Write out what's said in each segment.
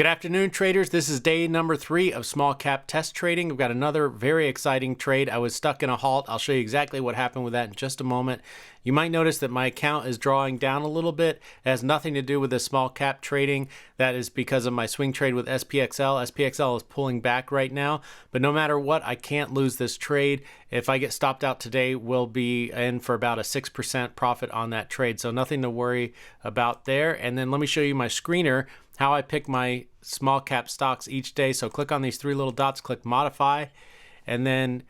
Good afternoon, traders. This is day number 3 of small cap test trading. We've got another very exciting trade. I was stuck in a halt. I'll show you exactly what happened with that in just a moment. You might notice that my account is drawing down a little bit. It has nothing to do with the small cap trading. That is because of my swing trade with SPXL. SPXL is pulling back right now, but no matter what, I can't lose this trade. If I get stopped out today, we'll be in for about a 6% profit on that trade. So nothing to worry about there. And then let me show you my screener, how I pick my small cap stocks each day. So click on these 3 little dots, click modify, and then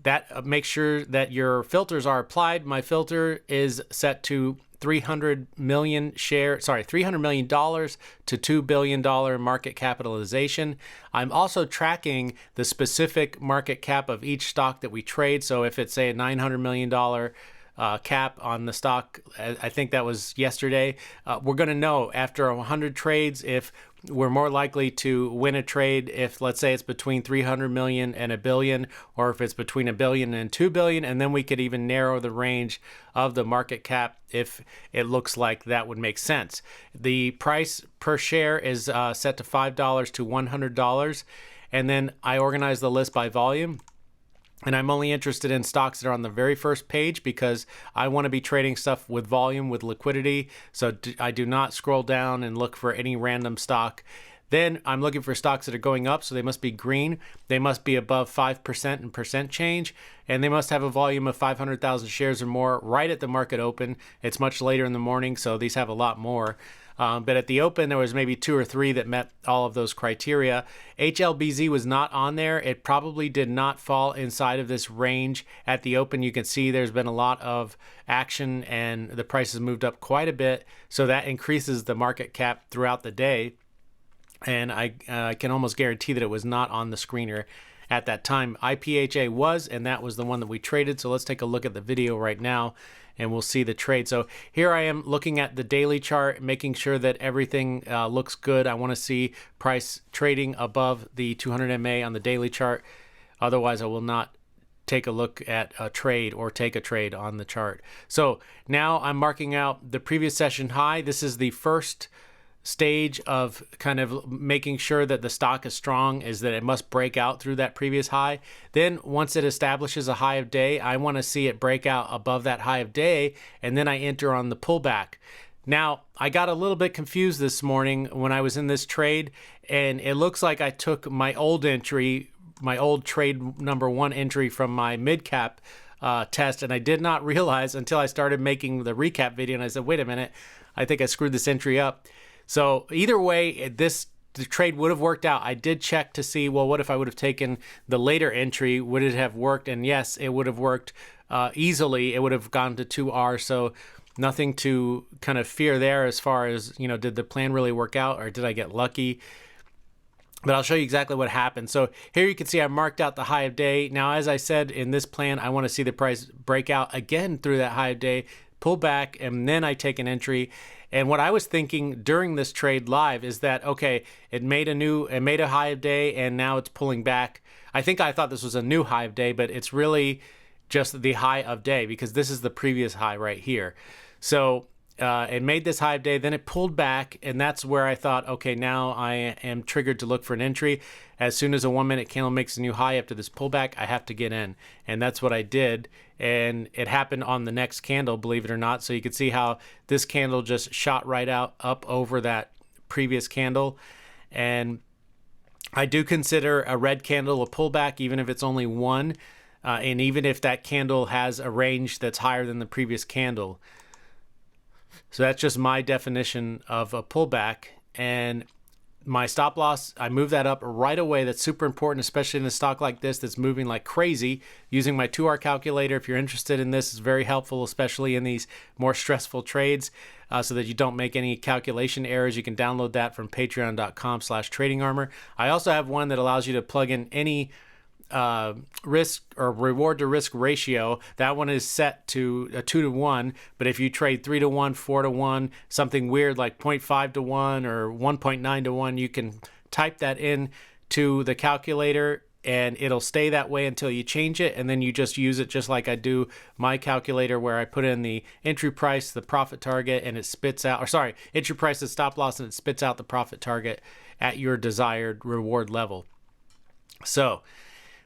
that make sure that your filters are applied. My filter is set to $300 million to $2 billion market capitalization. I'm also tracking the specific market cap of each stock that we trade. So if it's say a $900 million cap on the stock, I think that was yesterday, we're going to know after 100 trades if we're more likely to win a trade if, let's say, it's between 300 million and a billion, or if it's between a billion and 2 billion, and then we could even narrow the range of the market cap if it looks like that would make sense. The price per share is set to $5 to $100, and then I organize the list by volume. And I'm only interested in stocks that are on the very first page because I want to be trading stuff with volume, with liquidity. So I do not scroll down and look for any random stock. Then I'm looking for stocks that are going up, so they must be green. They must be above 5% in percent change, and they must have a volume of 500,000 shares or more right at the market open. It's much later in the morning, so these have a lot more. But at the open, there was maybe 2 or 3 that met all of those criteria. HLBZ was not on there. It probably did not fall inside of this range. At the open, you can see there's been a lot of action and the price has moved up quite a bit. So that increases the market cap throughout the day. And I can almost guarantee that it was not on the screener at that time. IPHA was, and that was the one that we traded. So let's take a look at the video right now and we'll see the trade. So here I am looking at the daily chart, making sure that everything looks good. I want to see price trading above the 200 MA on the daily chart. Otherwise, I will not take a look at a trade or take a trade on the chart. So now I'm marking out the previous session high. This is the first stage of kind of making sure that the stock is strong, is that it must break out through that previous high. Then once it establishes a high of day, I want to see it break out above that high of day, and then I enter on the pullback. Now, I got a little bit confused this morning when I was in this trade, and it looks like I took my old entry, my old trade number 1 entry from my mid-cap test, and I did not realize until I started making the recap video, and I said, wait a minute, I think I screwed this entry up. So either way, the trade would have worked out. I did check to see, well, what if I would have taken the later entry? Would it have worked? And yes, it would have worked easily. It would have gone to 2R. So nothing to kind of fear there as far as, did the plan really work out or did I get lucky? But I'll show you exactly what happened. So here you can see I marked out the high of day. Now, as I said, in this plan, I want to see the price break out again through that high of day, pull back, and then I take an entry. And what I was thinking during this trade live is that, okay, it made a high of day and now it's pulling back. I thought this was a new high of day, but it's really just the high of day because this is the previous high right here. So it made this high of day, then it pulled back, and that's where I thought, okay, now I am triggered to look for an entry. As soon as a 1-minute candle makes a new high after this pullback, I have to get in, and that's what I did. And it happened on the next candle, believe it or not. So you can see how this candle just shot right out up over that previous candle. And I do consider a red candle a pullback, even if it's only 1, and even if that candle has a range that's higher than the previous candle. So that's just my definition of a pullback. And my stop loss, I move that up right away. That's super important, especially in a stock like this that's moving like crazy. Using my 2R calculator, if you're interested in this, is very helpful, especially in these more stressful trades, so that you don't make any calculation errors. You can download that from patreon.com/tradingarmor. I also have one that allows you to plug in any risk or reward to risk ratio. That one is set to a 2 to 1, but if you trade 3 to 1, 4 to 1, something weird like 0.5 to 1 or 1.9 to 1, you can type that in to the calculator and it'll stay that way until you change it, and then you just use it just like I do my calculator, where I put in the entry price, the profit target, and it spits out, or sorry, entry price, the stop loss, and it spits out the profit target. at your desired reward level. So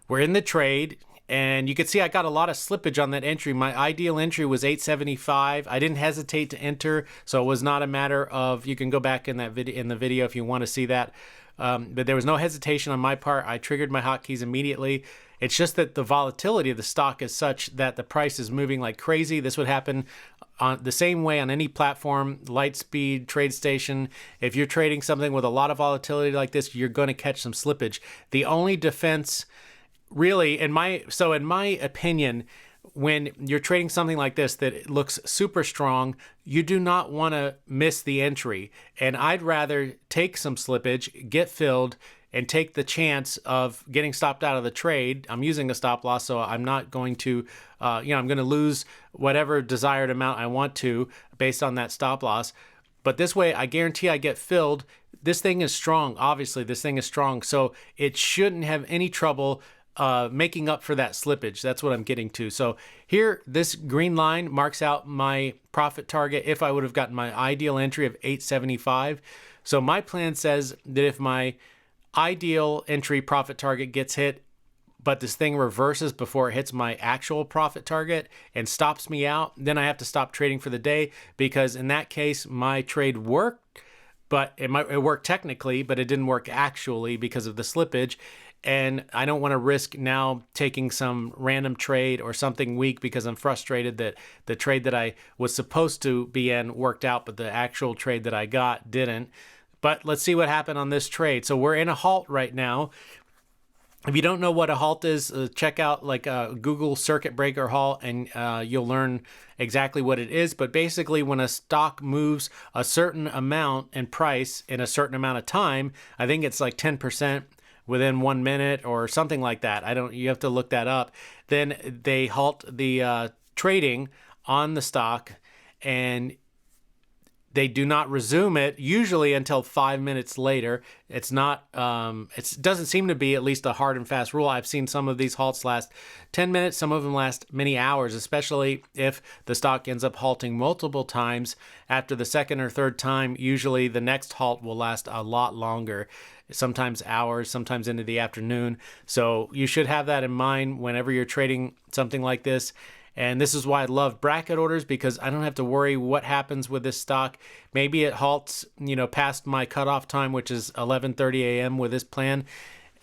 we're in the trade, and you can see I got a lot of slippage on that entry. My ideal entry was 875. I didn't hesitate to enter, so it was not a matter of, you can go back in that video, in the video if you want to see that. But there was no hesitation on my part. I triggered my hotkeys immediately. It's just that the volatility of the stock is such that the price is moving like crazy. This would happen on the same way on any platform, Lightspeed, TradeStation. If you're trading something with a lot of volatility like this, you're going to catch some slippage. The only defense, really, in my opinion, when you're trading something like this that looks super strong, you do not want to miss the entry. And I'd rather take some slippage, get filled, and take the chance of getting stopped out of the trade. I'm using a stop loss, so I'm not going to, I'm going to lose whatever desired amount I want to based on that stop loss. But this way, I guarantee I get filled. This thing is strong. Obviously, this thing is strong, so it shouldn't have any trouble making up for that slippage. That's what I'm getting to. So here, this green line marks out my profit target if I would have gotten my ideal entry of 875. So my plan says that if my ideal entry profit target gets hit, but this thing reverses before it hits my actual profit target and stops me out, then I have to stop trading for the day, because in that case, my trade worked, but it worked technically, but it didn't work actually because of the slippage. And I don't want to risk now taking some random trade or something weak because I'm frustrated that the trade that I was supposed to be in worked out, but the actual trade that I got didn't. But let's see what happened on this trade. So we're in a halt right now. If you don't know what a halt is, check out like a Google circuit breaker halt, and you'll learn exactly what it is. But basically, when a stock moves a certain amount in price in a certain amount of time, I think it's like 10% within 1 minute or something like that. You have to look that up. Then they halt the trading on the stock, and they do not resume it usually until 5 minutes later. It's not, it doesn't seem to be at least a hard and fast rule. I've seen some of these halts last 10 minutes. Some of them last many hours, especially if the stock ends up halting multiple times. After the second or third time, usually the next halt will last a lot longer, sometimes hours, sometimes into the afternoon. So you should have that in mind whenever you're trading something like this. And this is why I love bracket orders, because I don't have to worry what happens with this stock. Maybe it halts, past my cutoff time, which is 11:30 a.m. with this plan.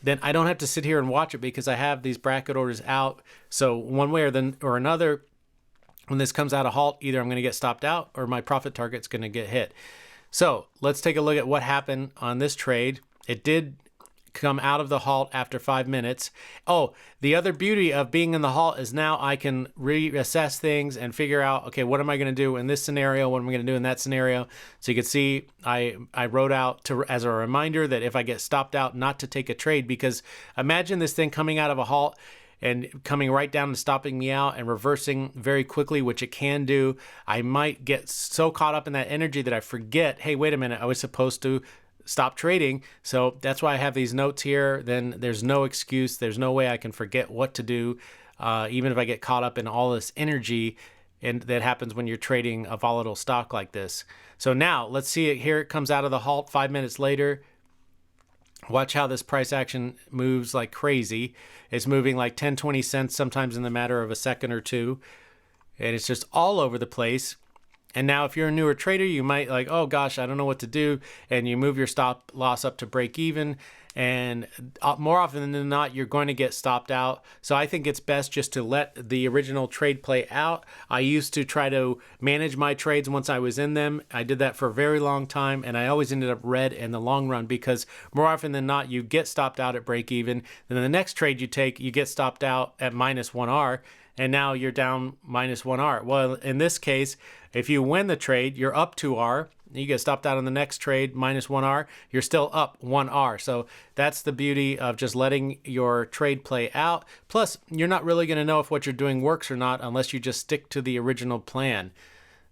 Then I don't have to sit here and watch it because I have these bracket orders out. So one way or another, when this comes out of halt, either I'm going to get stopped out or my profit target's going to get hit. So let's take a look at what happened on this trade. It did come out of the halt after 5 minutes. Oh, the other beauty of being in the halt is now I can reassess things and figure out, okay, what am I going to do in this scenario? What am I going to do in that scenario? So you can see I wrote out as a reminder that if I get stopped out, not to take a trade, because imagine this thing coming out of a halt and coming right down and stopping me out and reversing very quickly, which it can do. I might get so caught up in that energy that I forget, hey, wait a minute, I was supposed to stop trading. So that's why I have these notes here. Then there's no excuse. There's no way I can forget what to do, even if I get caught up in all this energy. And that happens when you're trading a volatile stock like this. So now let's see it. Here it comes out of the halt 5 minutes later. Watch how this price action moves like crazy. It's moving like 10, 20 cents, sometimes in the matter of a second or two. And it's just all over the place. And now if you're a newer trader, you might like, oh gosh, I don't know what to do. And you move your stop loss up to break even. And more often than not, you're going to get stopped out. So I think it's best just to let the original trade play out. I used to try to manage my trades once I was in them. I did that for a very long time, and I always ended up red in the long run, because more often than not, you get stopped out at break even. Then the next trade you take, you get stopped out at -1R. And now you're down -1R. Well, in this case, if you win the trade, you're up 2R. You get stopped out on the next trade, -1R. You're still up 1R. So that's the beauty of just letting your trade play out. Plus, you're not really going to know if what you're doing works or not unless you just stick to the original plan.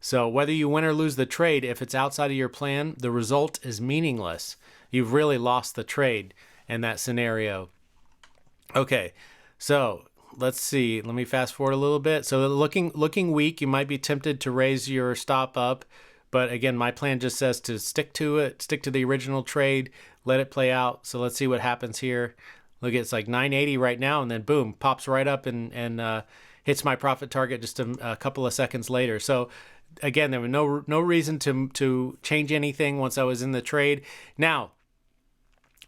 So whether you win or lose the trade, if it's outside of your plan, the result is meaningless. You've really lost the trade in that scenario. Okay, so let's see. Let me fast forward a little bit. So looking weak, you might be tempted to raise your stop up, But again, my plan just says to stick to it, stick to the original trade, let it play out. So let's see what happens here. Look, it's like 980 right now, and then boom, pops right up and hits my profit target just a couple of seconds later. So again, there was no reason to change anything once I was in the trade. Now,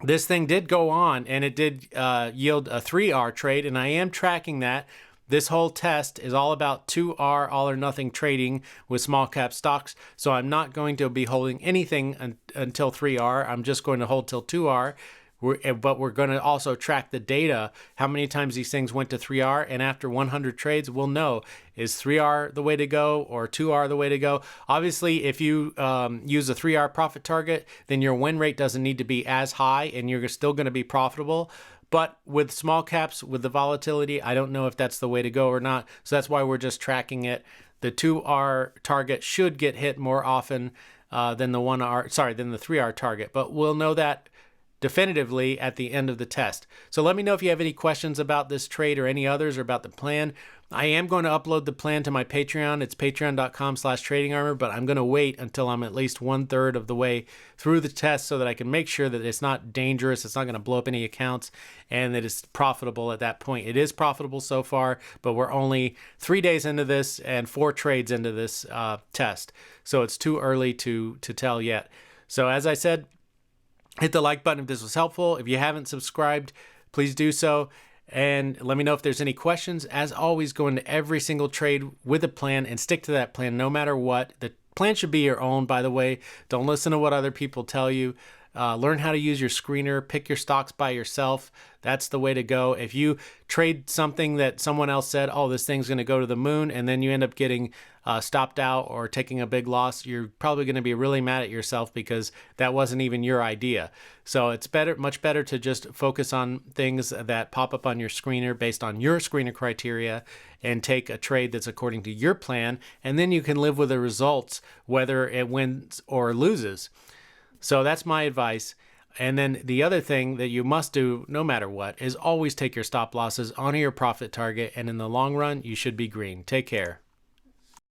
this thing did go on, and it did yield a 3R trade, and I am tracking that. This whole test is all about 2R, all or nothing trading with small cap stocks. So I'm not going to be holding anything until 3R. I'm just going to hold till 2R. But we're going to also track the data, how many times these things went to 3R. And after 100 trades, we'll know, is 3R the way to go or 2R the way to go? Obviously, if you use a 3R profit target, then your win rate doesn't need to be as high and you're still going to be profitable. But with small caps, with the volatility, I don't know if that's the way to go or not. So that's why we're just tracking it. The 2R target should get hit more often than the 3R target. But we'll know that definitively at the end of the test. So let me know if you have any questions about this trade or any others or about the plan. I am going to upload the plan to my Patreon. It's patreon.com/tradingarmor, but I'm going to wait until I'm at least 1/3 of the way through the test so that I can make sure that it's not dangerous, it's not going to blow up any accounts, and that it's profitable at that point. It is profitable so far, but we're only 3 days into this and 4 trades into this test. So it's too early to tell yet. So as I said, hit the like button if this was helpful. If you haven't subscribed, please do so. And let me know if there's any questions. As always, go into every single trade with a plan and stick to that plan no matter what. The plan should be your own, by the way. Don't listen to what other people tell you. Learn how to use your screener. Pick your stocks by yourself. That's the way to go. If you trade something that someone else said, oh, this thing's going to go to the moon, and then you end up getting stopped out or taking a big loss, you're probably going to be really mad at yourself because that wasn't even your idea. So it's much better to just focus on things that pop up on your screener based on your screener criteria and take a trade that's according to your plan, and then you can live with the results, whether it wins or loses. So that's my advice. And then the other thing that you must do no matter what is always take your stop losses, honor your profit target, and in the long run, you should be green. Take care.